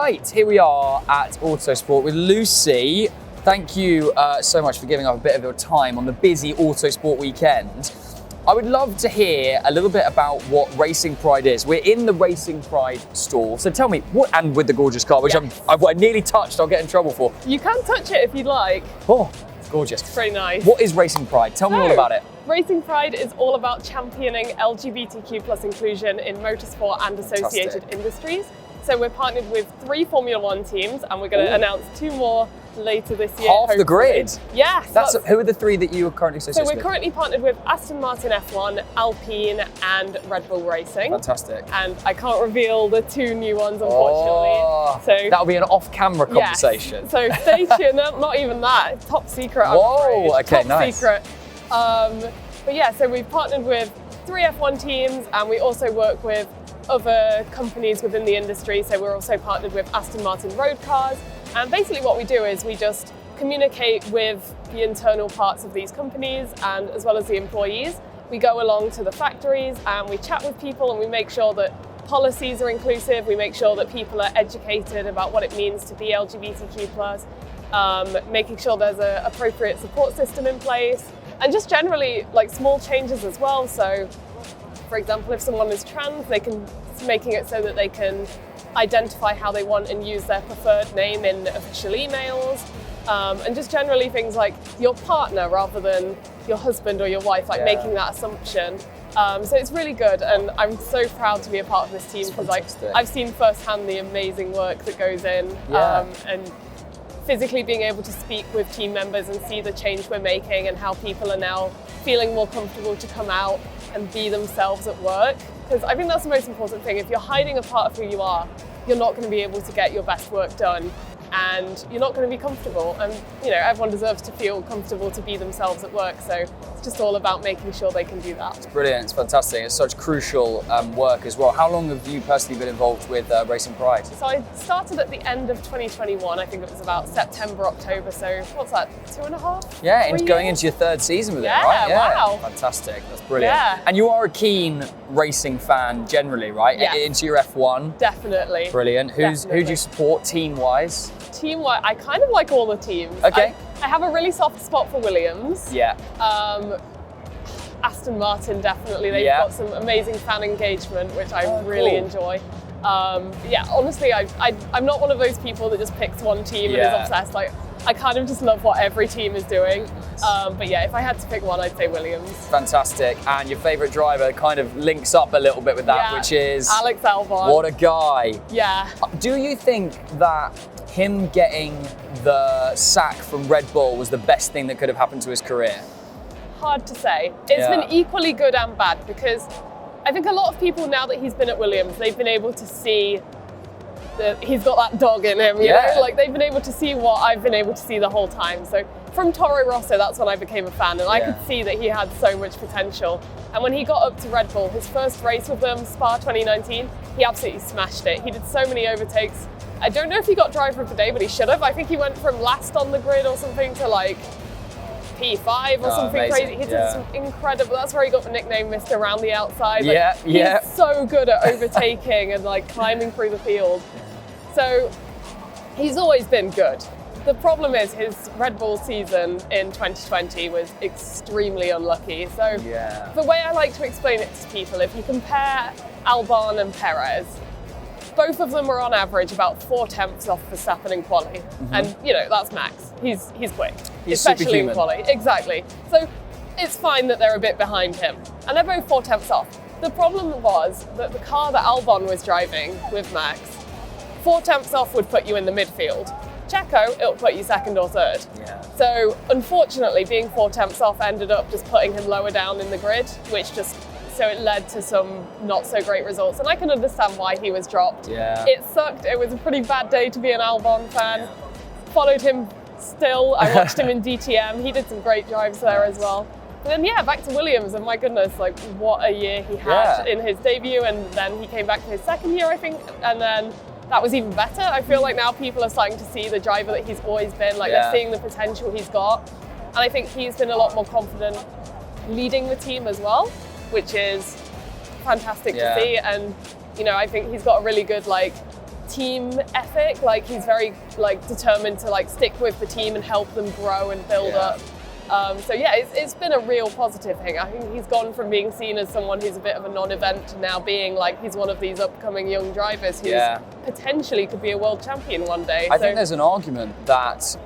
Right, here we are at Autosport with Lucy. Thank you so much for giving up a bit of your time on the busy Autosport weekend. I would love to hear a little bit about what Racing Pride is. We're in the Racing Pride store, so tell me, and with the gorgeous car, which I nearly touched, I'll get in trouble for. You can touch it if you'd like. Oh, it's gorgeous. It's pretty nice. What is Racing Pride? Tell me all about it. Racing Pride is all about championing LGBTQ+ inclusion in motorsport and associated industries. So we're partnered with 3 Formula 1 teams, and we're going to announce 2 more later this year. Half the grid? Yes. Who are the 3 that you are currently associated with? So we're currently partnered with Aston Martin F1, Alpine and Red Bull Racing. Fantastic. And I can't reveal the 2 new ones, unfortunately. Oh, so that'll be an off-camera conversation. Yes. So stay tuned. Not even that. Top secret. Whoa, okay, Top nice. secret. But yeah, so we've partnered with 3 F1 teams, and we also work with other companies within the industry. So we're also partnered with Aston Martin Road Cars. And basically what we do is we just communicate with the internal parts of these companies, and as well as the employees. We go along to the factories and we chat with people, and we make sure that policies are inclusive. We make sure that people are educated about what it means to be LGBTQ+, making sure there's an appropriate support system in place, and just generally like small changes as well. So for example, if someone is trans, making it so that they can identify how they want and use their preferred name in official emails, and just generally things like your partner rather than your husband or your wife, like making that assumption. So it's really good, and I'm so proud to be a part of this team because I've seen firsthand the amazing work that goes in, and physically being able to speak with team members and see the change we're making and how people are now feeling more comfortable to come out and be themselves at work. Because I think that's the most important thing. If you're hiding a part of who you are, you're not going to be able to get your best work done, and you're not going to be comfortable. And you know, everyone deserves to feel comfortable to be themselves at work. So it's just all about making sure they can do that. It's brilliant, it's fantastic. It's such crucial work as well. How long have you personally been involved with Racing Pride? So I started at the end of 2021. I think it was about September, October. So what's that, 2.5? Yeah, and going into your 3rd season with it, right? Yeah, wow. Fantastic, that's brilliant. Yeah. And you are a keen racing fan generally, right? Yes. Into your F1? Definitely. Brilliant. Who do you support team-wise? Team-wise, I kind of like all the teams. Okay. I have a really soft spot for Williams. Yeah. Aston Martin, definitely. They've got some amazing fan engagement, which I really enjoy. Yeah, honestly, I'm not one of those people that just picks one team and is obsessed. Like, I kind of just love what every team is doing. But yeah, if I had to pick one, I'd say Williams. Fantastic. And your favourite driver kind of links up a little bit with that, which is Alex Albon. What a guy. Yeah. Do you think that him getting the sack from Red Bull was the best thing that could have happened to his career? Hard to say. It's been equally good and bad, because I think a lot of people, now that he's been at Williams, they've been able to see that he's got that dog in him, you know? Like, they've been able to see what I've been able to see the whole time. So from Toro Rosso, that's when I became a fan, and I could see that he had so much potential. And when he got up to Red Bull, his first race with them, Spa 2019, he absolutely smashed it. He did so many overtakes. I don't know if he got driver of the day, but he should have. I think he went from last on the grid or something to like P5 or something crazy. He did some incredible, that's where he got the nickname Mr. Around the Outside. Like, he's so good at overtaking and like climbing through the field. So he's always been good. The problem is his Red Bull season in 2020 was extremely unlucky. So the way I like to explain it to people, if you compare Albon and Perez, both of them were on average about 4/10 off Verstappen in quali. And you know, that's max. He's quick, especially in quali. Exactly. So it's fine that they're a bit behind him. And they're both 4/10 off. The problem was that the car that Albon was driving with Max, 4/10 off would put you in the midfield. Checo, it'll put you 2nd or 3rd. So unfortunately, being 4/10 off ended up just putting him lower down in the grid, so it led to some not so great results. And I can understand why he was dropped. It sucked. It was a pretty bad day to be an Albon fan. Followed him still. I watched him in DTM. He did some great drives there as well. But then back to Williams, and my goodness, like what a year he had in his debut, and then he came back to his 2nd year, I think, and then that was even better. I feel like now people are starting to see the driver that he's always been, like they're seeing the potential he's got. And I think he's been a lot more confident leading the team as well, which is fantastic to see. And, you know, I think he's got a really good, like, team ethic. Like he's very like determined to like stick with the team and help them grow and build up. So yeah, it's been a real positive thing. I think he's gone from being seen as someone who's a bit of a non-event to now being like he's one of these upcoming young drivers who potentially could be a world champion one day. I think there's an argument that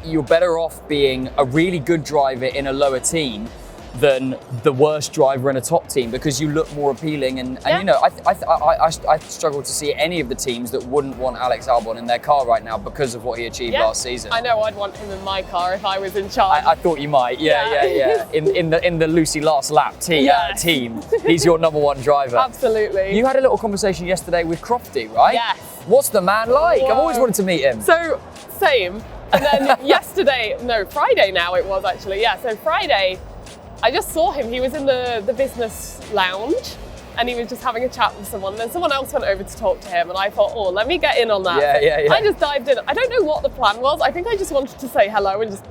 you're better off being a really good driver in a lower team than the worst driver in a top team, because you look more appealing. And you know, I struggle to see any of the teams that wouldn't want Alex Albon in their car right now because of what he achieved last season. I know I'd want him in my car if I was in charge. I thought you might. Yeah. In the Lucy Last Lap team, he's your number one driver. Absolutely. You had a little conversation yesterday with Crofty, right? Yes. What's the man like? Whoa. I've always wanted to meet him. So same. And then Friday now it was actually. Yeah. So Friday, I just saw him. He was in the business lounge and he was just having a chat with someone. Then someone else went over to talk to him and I thought, oh, let me get in on that. Yeah. I just dived in. I don't know what the plan was. I think I just wanted to say hello and just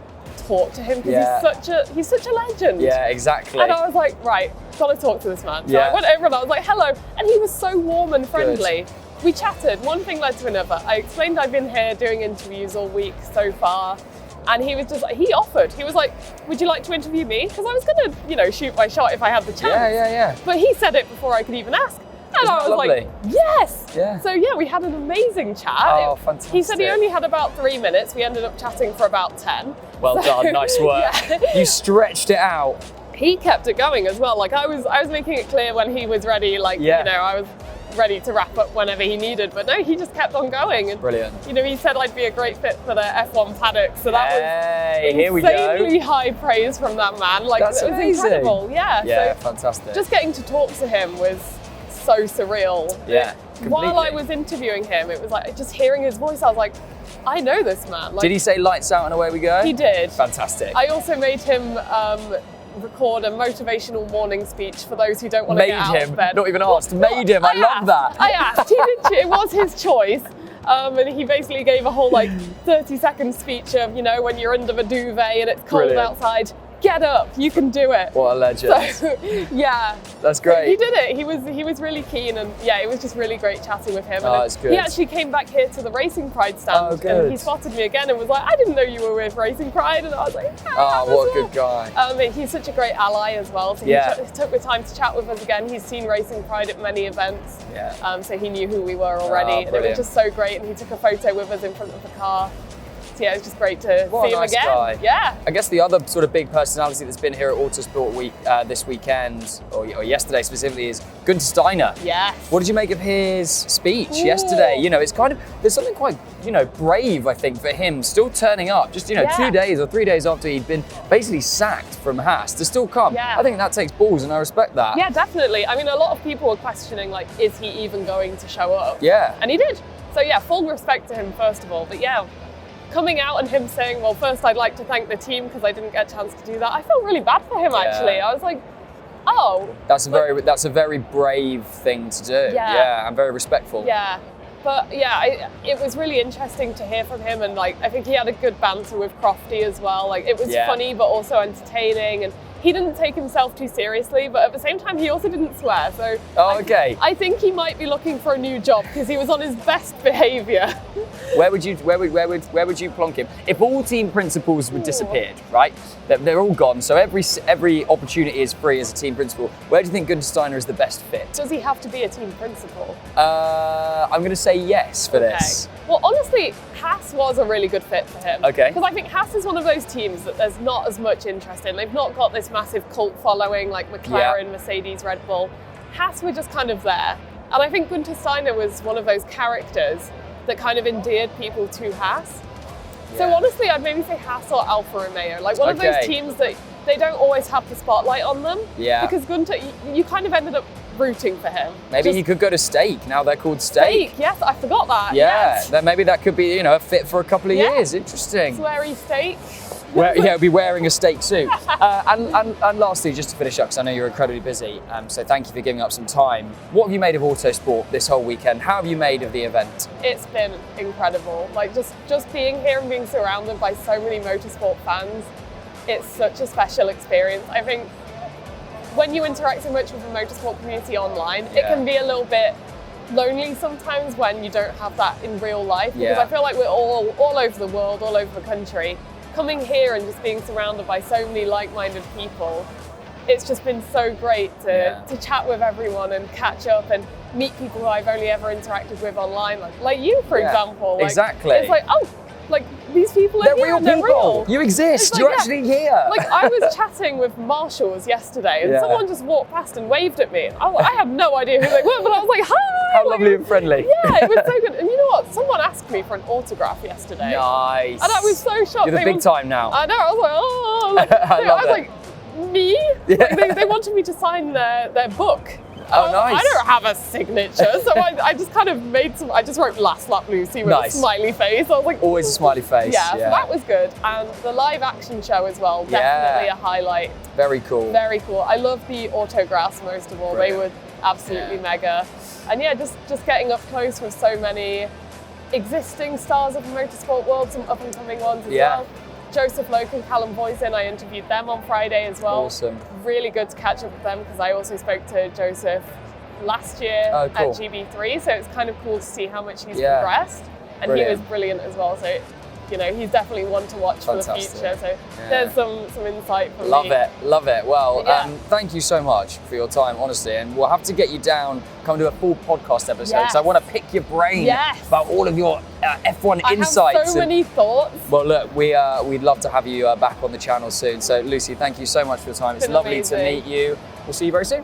talk to him because he's such a legend. Yeah, exactly. And I was like, right, gotta talk to this man. So I went over and I was like, hello. And he was so warm and friendly. Good. We chatted, one thing led to another. I explained I've been here doing interviews all week so far. And he was just like, he offered. He was like, would you like to interview me? Because I was going to, you know, shoot my shot if I had the chance. Yeah. But he said it before I could even ask. And I was like, yes. Yeah. So yeah, we had an amazing chat. Oh, fantastic. He said he only had about 3 minutes. We ended up chatting for about 10. Well done, nice work. You stretched it out. He kept it going as well. Like I was making it clear when he was ready, like, you know, I was ready to wrap up whenever he needed, but no, he just kept on going. And, brilliant. You know, he said I'd be a great fit for the F1 paddock, so that was here we go. insanely high praise from that man. Like, That's it was amazing. incredible. Yeah, so fantastic. just getting to talk to him was so surreal. Yeah, completely. While I was interviewing him, it was like just hearing his voice, I was like, I know this man. Like, did he say lights out and away we go? He did. Fantastic. I also made him record a motivational morning speech for those who don't want to get out of bed. Not even asked, made him. I love that. I asked. It was his choice. And he basically gave a whole like 30-second speech of, you know, when you're under the duvet and it's cold outside, get up, you can do it. What a legend. So, yeah. That's great. He did it. He was really keen, and yeah, it was just really great chatting with him. Oh, and that's good. He actually came back here to the Racing Pride stand. Oh, good. And he spotted me again and was like, I didn't know you were with Racing Pride. And I was like, what a good guy. He's such a great ally as well. So he took the time to chat with us again. He's seen Racing Pride at many events. Yeah. So he knew who we were already. And it was just so great. And he took a photo with us in front of the car. Yeah, it's just great to see him again. Guy. Yeah. I guess the other sort of big personality that's been here at Autosport Week this weekend, or yesterday specifically, is Günther Steiner. Yes. What did you make of his speech yesterday? You know, it's kind of, there's something quite, you know, brave, I think, for him, still turning up, just, you know, 2 days or 3 days after he'd been basically sacked from Haas, to still come. Yeah. I think that takes balls, and I respect that. Yeah, definitely. I mean, a lot of people were questioning, like, is he even going to show up? Yeah. And he did. So yeah, full respect to him, first of all. But yeah, coming out and him saying, well, first I'd like to thank the team because I didn't get a chance to do that. I felt really bad for him, actually. I was like, oh. That's a very brave thing to do. Yeah, and very respectful. Yeah. But yeah, it was really interesting to hear from him, and like I think he had a good banter with Crofty as well. Like it was funny but also entertaining, and he didn't take himself too seriously, but at the same time he also didn't swear. So I think he might be looking for a new job because he was on his best behaviour. Where would you plonk him if all team principals were disappeared? Right, they're all gone. So every opportunity is free as a team principal. Where do you think Günther Steiner is the best fit? Does he have to be a team principal? I'm going to say yes for this. Well, honestly, Haas was a really good fit for him. Okay. Because I think Haas is one of those teams that there's not as much interest in. They've not got this massive cult following like McLaren, Mercedes, Red Bull. Haas were just kind of there. And I think Günther Steiner was one of those characters that kind of endeared people to Haas. So honestly, I'd maybe say Haas or Alfa Romeo. Like one of those teams that they don't always have the spotlight on them. Yeah. Because Günther, you kind of ended up rooting for him. Maybe he could go to Stake. Now they're called Stake. Yes, I forgot that. Yeah, then maybe that could be, you know, a fit for a couple of years. Interesting. Sweary Stake. He'll be wearing a steak suit. And lastly, just to finish up, because I know you're incredibly busy, so thank you for giving up some time. What have you made of Autosport this whole weekend? How have you made of the event? It's been incredible. Like just being here and being surrounded by so many motorsport fans, it's such a special experience. I think when you interact so much with the motorsport community online, it can be a little bit lonely sometimes when you don't have that in real life, because Yeah. I feel like we're all over the world, all over the country. Coming here and just being surrounded by so many like-minded people, it's just been so great to chat with everyone and catch up and meet people who I've only ever interacted with online, like you, for example. Like, exactly. It's like, oh, like these people are here and they're real. You exist. Like, You're actually here. Like I was chatting with marshals yesterday and someone just walked past and waved at me. I have no idea who they were, but I was like, hi! How lovely and friendly. Yeah, it was so good. And you know what? Someone asked me for an autograph yesterday. Nice. And I was so shocked. You're the big time now. I know, I was like, oh. Like, I was like, me? Yeah. Like, they wanted me to sign their book. Oh, nice. I don't have a signature, so I just kind of I just wrote LastLapLucy with a smiley face. I was like, always a smiley face. Yeah, so that was good. And the live action show as well, definitely a highlight. Very cool. Very cool. I love the autographs most of all. Brilliant. They were absolutely mega. And yeah, just getting up close with so many existing stars of the motorsport world, some up and coming ones as well. Joseph Loke and Callum Boysen, I interviewed them on Friday as well. Awesome. Really good to catch up with them because I also spoke to Joseph last year at GB3, so it's kind of cool to see how much he's progressed. And he was brilliant as well, so you know, he's definitely one to watch for the future. So there's some insight from me. Love it. Well, thank you so much for your time, honestly. And we'll have to get you down, come do a full podcast episode because I want to pick your brain about all of your F1 insights. I have so many thoughts. Well, look, we'd love to have you back on the channel soon. So, Lucy, thank you so much for your time. It's lovely to meet you. We'll see you very soon.